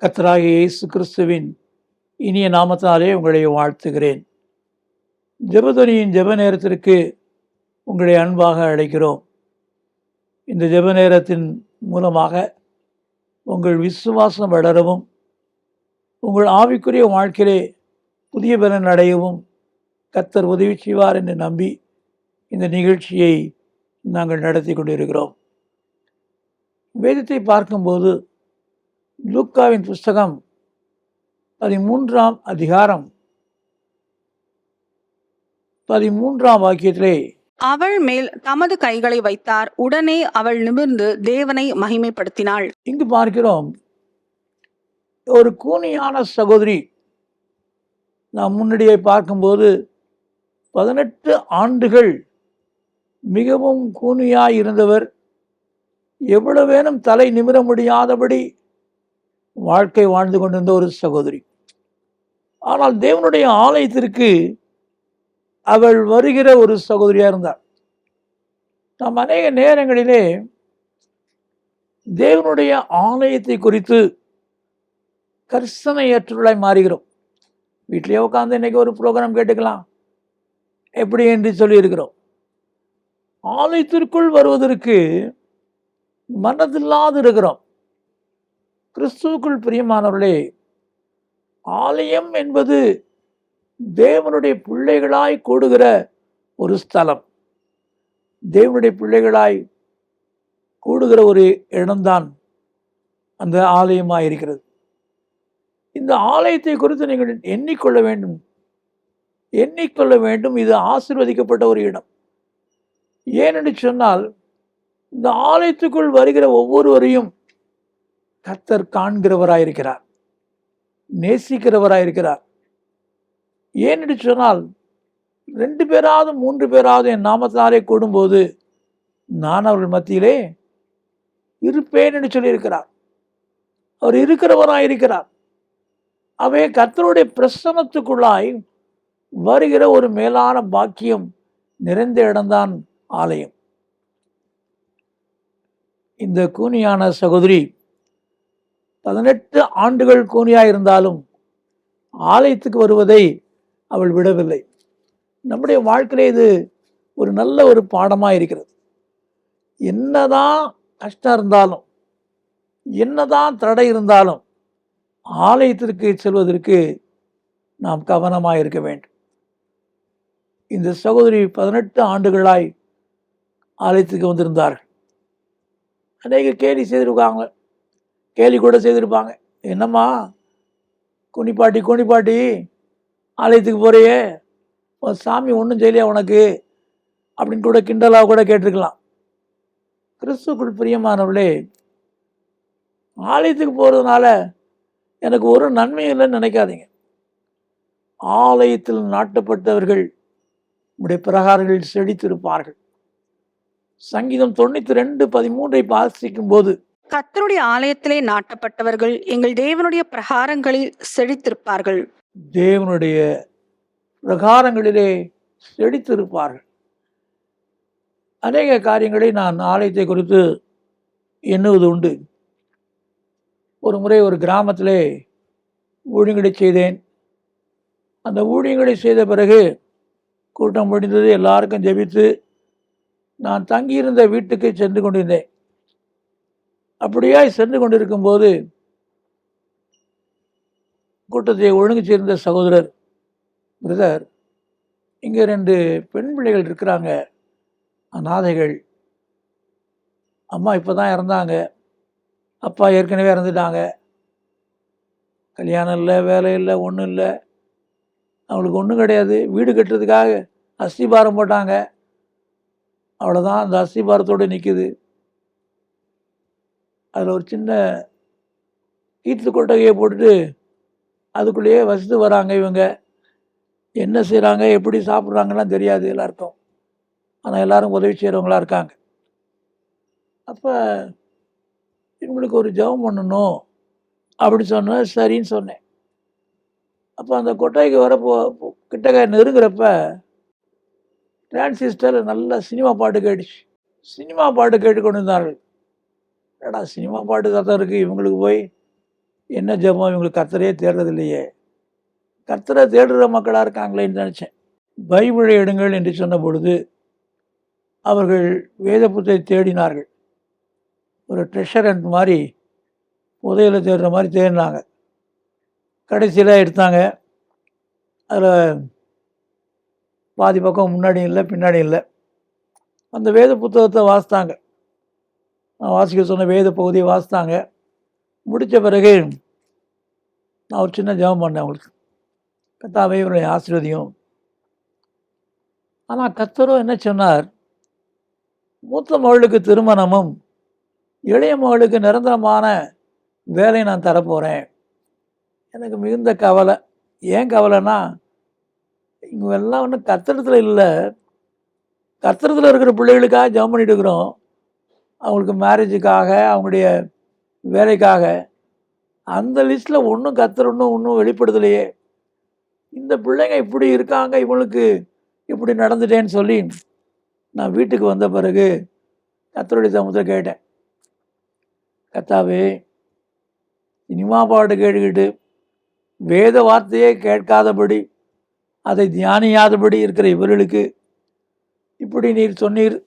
கர்த்தராகிய இயேசு கிறிஸ்துவின் இனிய நாமத்தினாலே உங்களை வாழ்த்துகிறேன். ஜெபதொனியின் ஜெப நேரத்திற்கு உங்களை அன்பாக அழைக்கிறோம். இந்த ஜெப நேரத்தின் மூலமாக உங்கள் விசுவாசம் வளரவும், உங்கள் ஆவிக்குரிய வாழ்க்கையிலே புதிய பலன் அடையவும் கர்த்தர் உதவி செய்வார் என்று நம்பி இந்த நிகழ்ச்சியை நாங்கள் நடத்தி கொண்டிருக்கிறோம். வேதத்தை பார்க்கும்போது லூக்காவின் புஸ்தகம் 13ஆம் அதிகாரம் 13ஆம் வாக்கியத்திலே, அவள் மேல் தமது கைகளை வைத்தார், உடனே அவள் நிமிர்ந்து தேவனை மகிமைப்படுத்தினாள். இங்கு பார்க்கிறோம், ஒரு கூனியான சகோதரி. நாம் முன்னாடியே பார்க்கும்போது 18 ஆண்டுகள் மிகவும் கூனியாய் இருந்தவர், எவ்வளவேனும் தலை நிமிர முடியாதபடி வாழ்க்கை வாழ்ந்து கொண்டிருந்த ஒரு சகோதரி. ஆனால் தேவனுடைய ஆலயத்திற்கு அவள் வருகிற ஒரு சகோதரியாக இருந்தார். நாம் அநேக நேரங்களிலே தேவனுடைய ஆலயத்தை குறித்து கர்சனையற்றவர்களாய் மாறுகிறோம். வீட்டிலேயே உட்காந்து இன்னைக்கு ஒரு ப்ரோக்ராம் கேட்டுக்கலாம் எப்படி என்று சொல்லி இருக்கிறோம். ஆலயத்திற்குள் வருவதற்கு மனதில்லாது இருக்கிறோம். கிறிஸ்துவுக்குள் பிரியமானவர்களே, ஆலயம் என்பது தேவனுடைய பிள்ளைகளாய் கூடுகிற ஒரு ஸ்தலம். தேவனுடைய பிள்ளைகளாய் கூடுகிற ஒரு இடம்தான் அந்த ஆலயமாக இருக்கிறது. இந்த ஆலயத்தை குறித்து நீங்கள் எண்ணிக்கொள்ள வேண்டும். இது ஆசீர்வதிக்கப்பட்ட ஒரு இடம். ஏனென்று சொன்னால், இந்த ஆலயத்துக்குள் வருகிற ஒவ்வொருவரையும் கர்த்தர் காண்கிறவராயிருக்கிறார், நேசிக்கிறவராயிருக்கிறார். ஏனென்று சொன்னால், 2 பேராவது 3 பேராவது என் நாமத்தினாலே கூடும்போது நான் அவர்கள் மத்தியிலே இருப்பேன் என்று சொல்லியிருக்கிறார். அவர் இருக்கிறவராயிருக்கிறார். அவை கர்த்தருடைய பிரசன்னத்துக்குள்ளாய் வருகிற ஒரு மேலான பாக்கியம் நிறைந்த இடம்தான் ஆலயம். இந்த கூனியான சகோதரி 18 ஆண்டுகள் கூனியாக இருந்தாலும் ஆலயத்துக்கு வருவதை அவள் விடவில்லை. நம்முடைய வாழ்க்கையிலே இது ஒரு நல்ல ஒரு பாடமாக இருக்கிறது. என்னதான் கஷ்டம் இருந்தாலும், என்னதான் தடை இருந்தாலும் ஆலயத்திற்கு செல்வதற்கு நாம் கவனமாக இருக்க வேண்டும். இந்த சகோதரி 18 ஆண்டுகளாய் ஆலயத்துக்கு வந்திருந்தார்கள். அநேக கேலி கூட செய்திருப்பாங்க. என்னம்மா குனிப்பாட்டி ஆலயத்துக்கு போறியே, சாமி ஒன்றும் செய்யலையா உனக்கு அப்படின்னு கூட கிண்டலாக கூட கேட்டிருக்கலாம். கிறிஸ்துவுக்குள் பிரியமானவர்களே, ஆலயத்துக்கு போகிறதுனால எனக்கு ஒரு நன்மையும் இல்லைன்னு நினைக்காதீங்க. ஆலயத்தில் நாட்டப்பட்டவர்கள் உடைய பிரகாரங்களில் செழித்திருப்பார்கள். சங்கீதம் 92:13 வாசிக்கும் போது, கர்த்தருடைய ஆலயத்திலே நாட்டப்பட்டவர்கள் எங்கள் தேவனுடைய பிரகாரங்களில் செழித்திருப்பார்கள். தேவனுடைய பிரகாரங்களிலே செழித்திருப்பார்கள். அநேக காரியங்களை நான் ஆலயத்தை குறித்து எண்ணுவது உண்டு. ஒரு முறை ஒரு கிராமத்திலே ஊழியங்களை செய்தேன். அந்த ஊழியங்களை செய்த பிறகு கூட்டம் முடிந்தது. எல்லாருக்கும் ஜெபித்து நான் தங்கியிருந்த வீட்டுக்கு சென்று கொண்டிருந்தேன். அப்படியாய் சென்று கொண்டிருக்கும்போது கூட்டத்தை ஒழுங்கு சேர்ந்த சகோதரர், பிரதர், இங்கே 2 பெண் பிள்ளைகள் இருக்கிறாங்க, அநாதைகள். அம்மா இப்போ தான் இறந்தாங்க, அப்பா ஏற்கனவே இறந்துட்டாங்க, கல்யாணம் இல்லை, வேலை இல்லை, ஒன்றும் இல்லை, அவங்களுக்கு ஒன்றும் கிடையாது. வீடு கட்டுறதுக்காக அஸ்திபாரம் போட்டாங்க, அவ்வளோதான். அந்த அஸ்திபாரத்தோடு நிற்குது. அதில் ஒரு சின்ன ஈட்டு கொட்டகையை போட்டுட்டு அதுக்குள்ளேயே வசித்து வராங்க. இவங்க என்ன செய்கிறாங்க, எப்படி சாப்பிட்றாங்கலாம் தெரியாது எல்லாருக்கும். ஆனால் எல்லாரும் உதவி செய்கிறவங்களா இருக்காங்க. அப்போ இவங்களுக்கு ஒரு ஜெபம் பண்ணணும் அப்படி சொன்னேன். சரின்னு சொன்னேன். அப்போ அந்த கொட்டகைக்கு கிட்டக்க நெருங்குறப்ப டிரான்சிஸ்டர் நல்ல சினிமா பாட்டு கேட்டு கொண்டு இருந்தார்கள். ஏடா சினிமா பாட்டு சத்தம் இருக்குது, இவங்களுக்கு போய் என்ன ஜெபம், இவங்களுக்கு கர்த்தரே தேடுறது இல்லையே, கர்த்தரை தேடுற மக்களாக இருக்காங்களேன்னு நினச்சேன். பைபிளை எடுங்கள் என்று சொன்ன பொழுது அவர்கள் வேத புத்தகத்தை தேடினார்கள். ஒரு ட்ரெஷர் ஹண்ட் மாதிரி, புதையலை தேடுற மாதிரி தேடினாங்க. கடைசியில் எடுத்தாங்க. அதில் பாதி பக்கம் முன்னாடி இல்லை, பின்னாடி இல்லை. அந்த வேத புத்தகத்தை வாசித்தாங்க. நான் வாசிக்க சொன்ன வேத பகுதியை வாசித்தாங்க. முடித்த பிறகு நான் ஒரு சின்ன ஜெபம் பண்ணேன் அவங்களுக்கு. கர்த்தாவே இவருடைய ஆசீர்வதியும். ஆனால் கர்த்தரும் என்ன சொன்னார், மூத்த மகளுக்கு திருமணமும் இளைய மகளுக்கு நிரந்தரமான வேலை நான் தரப்போகிறேன். எனக்கு மிகுந்த கவலை. ஏன் கவலைன்னா, இவங்க எல்லாம் ஒன்றும் கர்த்தரத்தில் இல்லை, கர்த்தரத்தில் இருக்கிற பிள்ளைகளுக்காக ஜெபம் பண்ணிட்டு இருக்கிறோம். அவங்களுக்கு மேரேஜுக்காக, அவங்களுடைய வேலைக்காக. அந்த லிஸ்ட்டில் ஒன்றும் கர்த்தர் ஒன்றும் வெளிப்படுத்தலையே. இந்த பிள்ளைங்க இப்படி இருக்காங்க, இவங்களுக்கு இப்படி நடந்துட்டேன்னு சொல்லி நான் வீட்டுக்கு வந்த பிறகு கர்த்தருடைய சமூகத்தில் கேட்டேன், கர்த்தாவே, சினிமா பாட்டு கேட்டுக்கிட்டு வேத வார்த்தையே கேட்காதபடி, அதை தியானியாதபடி இருக்கிற இவர்களுக்கு இப்படி நீர் சொன்னீர்.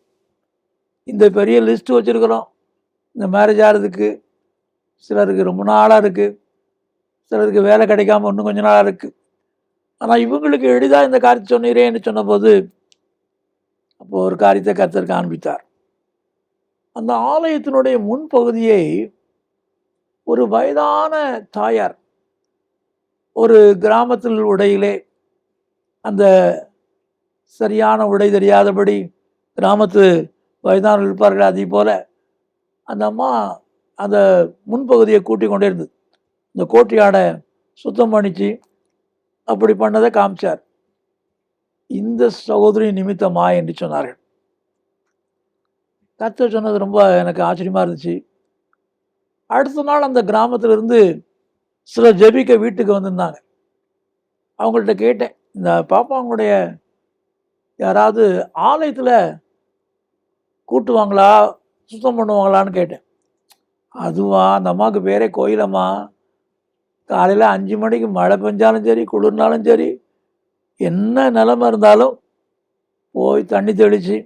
இந்த பெரிய லிஸ்ட்டு வச்சுருக்கிறோம் இந்த மேரேஜ் ஆகிறதுக்கு. சிலருக்கு ரொம்ப நாளாக இருக்குது, சிலருக்கு வேலை கிடைக்காம இன்னும் கொஞ்ச நாளாக இருக்குது. ஆனால் இவங்களுக்கு எளிதாக இந்த காரியத்தை சொன்னீரேன்னு சொன்னபோது, அப்போது ஒரு காரியத்தை கர்த்தர் காண்பித்தார். அந்த ஆலயத்தினுடைய முன்பகுதியை ஒரு வயதான தாயார், ஒரு கிராமத்தில் உடையிலே, அந்த சரியான உடை தெரியாதபடி கிராமத்து வயதானவர்கள் இருப்பார்கள், அதே போல் அந்த அம்மா அந்த முன்பகுதியை கூட்டி கொண்டே இருந்தது. இந்த கோட்டையாடை சுத்தம் பண்ணிச்சு, அப்படி பண்ணதை காமிச்சார். இந்த சகோதரி நிமித்தமா என்று சொன்னார்கள். கர்த்தர் சொன்னது ரொம்ப எனக்கு ஆச்சரியமாக இருந்துச்சு. அடுத்த நாள் அந்த கிராமத்திலிருந்து சிலர் ஜெபிக்க வீட்டுக்கு வந்திருந்தாங்க. அவங்கள்ட்ட கேட்டேன், இந்த பாப்பாங்களுடைய யாராவது ஆலயத்தில் கூட்டுவாங்களா, சுத்தம் பண்ணுவாங்களான்னு கேட்டேன். அதுவா, அந்த அம்மாவுக்கு பேரே கோயிலம்மா. காலையில் 5 மணிக்கு மழை பெஞ்சாலும் சரி, குளிர்னாலும் சரி, என்ன நிலைமை இருந்தாலும் போய் தண்ணி தெளித்து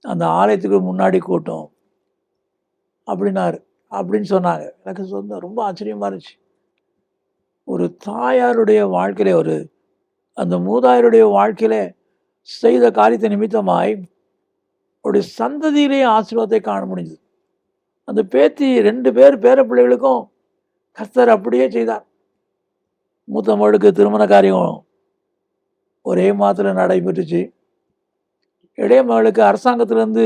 அந்த ஆலயத்துக்கு முன்னாடி கூட்டம் அப்படின்னாரு அப்படின்னு சொன்னாங்க. எனக்கு ரொம்ப ஆச்சரியமாக இருந்துச்சு. ஒரு தாயாருடைய வாழ்க்கையில, ஒரு அந்த மூதாயருடைய வாழ்க்கையில செய்த காரியத்தை நிமித்தமாய் அவருடைய சந்ததியிலே ஆசீர்வாதத்தை காண முடிஞ்சது. அந்த பேத்தி 2 பேர் பேர பிள்ளைகளுக்கும் கர்த்தர் அப்படியே செய்தார். மூத்த மகளுக்கு திருமண காரியம் ஒரே மாதத்தில் நடைபெற்றுச்சு. இளைய மகளுக்கு அரசாங்கத்திலேருந்து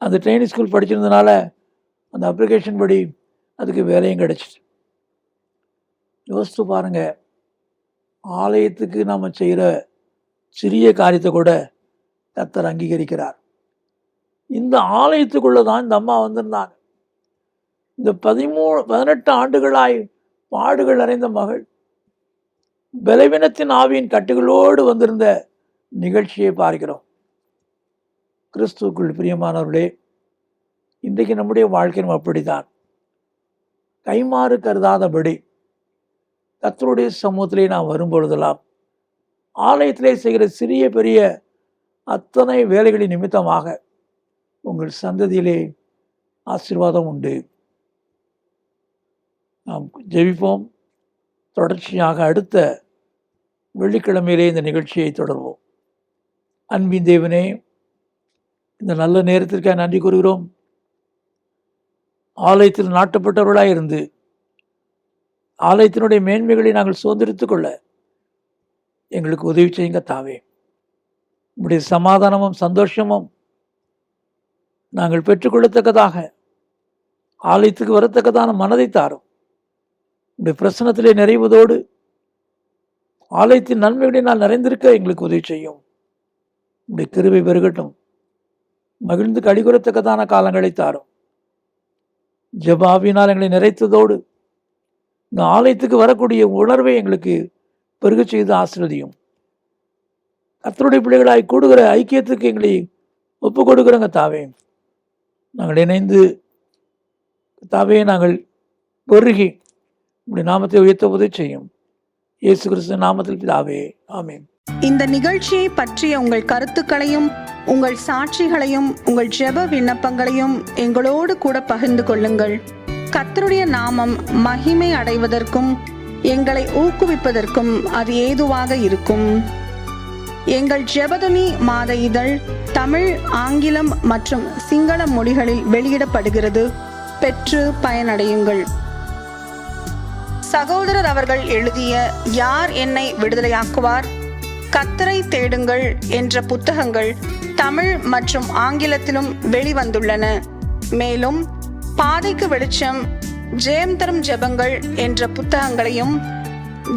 அந்த ட்ரைனிங் ஸ்கூல் படிச்சிருந்தனால அந்த அப்ளிகேஷன் படி அதுக்கு வேலையும் கிடச்சிச்சு. யோசித்து பாருங்கள், ஆலயத்துக்கு நாம் செய்கிற சிறிய காரியத்தை கூட கர்த்தர் அங்கீகரிக்கிறார். இந்த ஆலயத்துக்குள்ளே தான் இந்த அம்மா வந்திருந்தாங்க. இந்த 18 ஆண்டுகளாய் பாடுகள் நிறைந்த மகள் பலவீனத்தின் ஆவியின் கட்டுகளோடு வந்திருந்த நிகழ்ச்சியை பார்க்கிறோம். கிறிஸ்துவுக்குள் பிரியமானவர்களே, இன்றைக்கு நம்முடைய வாழ்க்கையும் அப்படித்தான். கைமாறு கருதாதபடி கர்த்தருடைய சமூகத்திலே நாம் வரும்பொழுதெல்லாம் ஆலயத்திலே செய்கிற சிறிய பெரிய அத்தனை வேலைகளின் நிமித்தமாக உங்கள் சந்ததியிலே ஆசீர்வாதம் உண்டு. நாம் ஜெபிப்போம். தொடர்ச்சியாக அடுத்த வெள்ளிக்கிழமையிலே இந்த நிகழ்ச்சியை தொடர்வோம். அன்பின் தேவனே, இந்த நல்ல நேரத்திற்காக நன்றி கூறுகிறோம். ஆலயத்தில் நாட்டப்பட்டவர்களாக இருந்து ஆலயத்தினுடைய மேன்மைகளை நாங்கள் சுதந்திரித்துக் கொள்ள எங்களுக்கு உதவி செய்யுங்க தாவே. உங்களுடைய சமாதானமும் சந்தோஷமும் நாங்கள் பெற்றுக்கொள்ளத்தக்கதாக ஆலயத்துக்கு வரத்தக்கதான மனதை தாரும். உங்களுடைய பிரசனத்திலே நிறைவதோடு ஆலயத்தின் நன்மைகளை நான் நிறைந்திருக்க எங்களுக்கு உதவி செய்யும். உங்களுடைய கிருபை பெருகட்டும். மகிழ்ந்து கடிகூறத்தக்கதான காலங்களை தாரும். ஜெபாவினால் எங்களை நிறைத்ததோடு இந்த ஆலயத்துக்கு வரக்கூடிய உணர்வை எங்களுக்கு பெருக செய்து ஆசீர்வதியும். கர்த்தருடைய பிள்ளைகளாய் கூடுகிற ஐக்கியத்துக்கு எங்களை ஒப்பு கொடுக்குறோங்க தாவே. நாங்கள் இணைந்து தாவே நாங்கள் பெருகி உங்களுடைய நாமத்தை உயர்த்துவதை செய்யும். இயேசு கிறிஸ்து நாமத்தில் பிதாவே, ஆமென். இந்த நிகழ்ச்சியை பற்றிய உங்கள் கருத்துக்களையும் உங்கள் சாட்சிகளையும் உங்கள் ஜெப விண்ணப்பங்களையும் எங்களோடு கூட பகிர்ந்து கொள்ளுங்கள். கர்த்தருடைய நாமம் மகிமை அடைவதற்கும் எங்களை ஊக்குவிப்பதற்கும் அது ஏதுவாக இருக்கும். எங்கள் ஜெபதுனி மாத இதழ் தமிழ், ஆங்கிலம் மற்றும் சிங்கள மொழிகளில் வெளியிடப்படுகிறது. பெற்று பயனடையுங்கள். சகோதரர் அவர்கள் எழுதிய யார் என்னை விடுதலையாக்குவார், கர்த்தரை தேடுங்கள் என்ற புத்தகங்கள் தமிழ் மற்றும் ஆங்கிலத்திலும் வெளிவந்துள்ளன. மேலும் பாதைக்கு வெளிச்சம், ஜெயம் தரும் ஜெபங்கள் என்ற புத்தகங்களையும்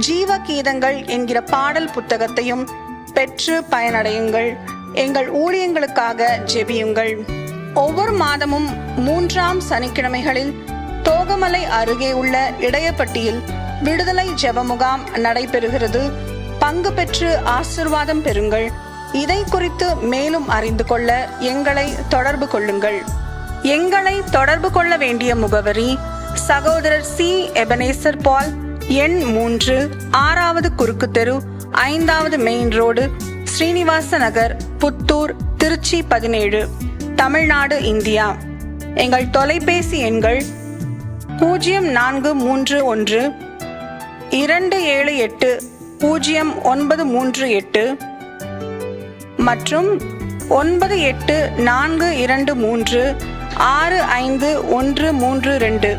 ஜீவ கீதங்கள் என்கிற பாடல் புத்தகத்தையும் பெற்று பயனடையுங்கள். எங்கள் ஊழியங்களுக்காக ஜெபியுங்கள். ஒவ்வொரு மாதமும் 3ஆம் சனிக்கிழமைகளில் தோகமலை அருகே உள்ள இடையப்பட்டியில் விடுதலை ஜெப முகாம் நடைபெறுகிறது. பங்கு பெற்று ஆசீர்வாதம் பெறுங்கள். இதை குறித்து மேலும் அறிந்து கொள்ள எங்களை தொடர்பு கொள்ளுங்கள். எங்களை தொடர்பு கொள்ள வேண்டிய முகவரி: சகோதரர் சி. எபனேசர் பால், எண் 3, 6வது குறுக்கு தெரு, 5வது மெயின் ரோடு, ஸ்ரீனிவாச நகர், புத்தூர், திருச்சி 17, தமிழ்நாடு, இந்தியா. எங்கள் தொலைபேசி எண்கள் 0431 278 0938 மற்றும் 9842 65132.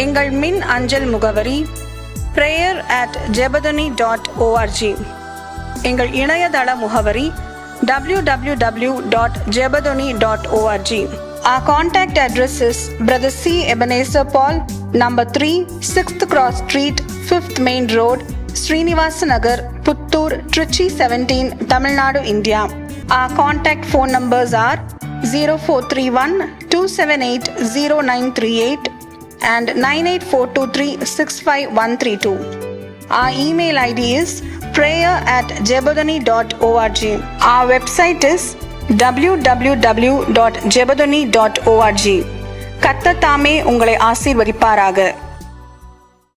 எங்கள் மின் அஞ்சல் முகவரி prayer@jebadani.org. எங்கள் இணையதள முகவரி www.jebadani.org. Our contact address is Brother C. Ebenezer Paul, number 3, 6th Cross Street, 5th Main Road, Srinivasa Nagar, Puttur, Trichy 17, Tamil Nadu, India. Our contact phone numbers are 0431 278 0938 and 98423 65132. Our email ID is prayer@jebadani.org. Our website is www.jebadani.org. கர்த்தர் தாமே உங்களை ஆசீர்வதிப்பாராக.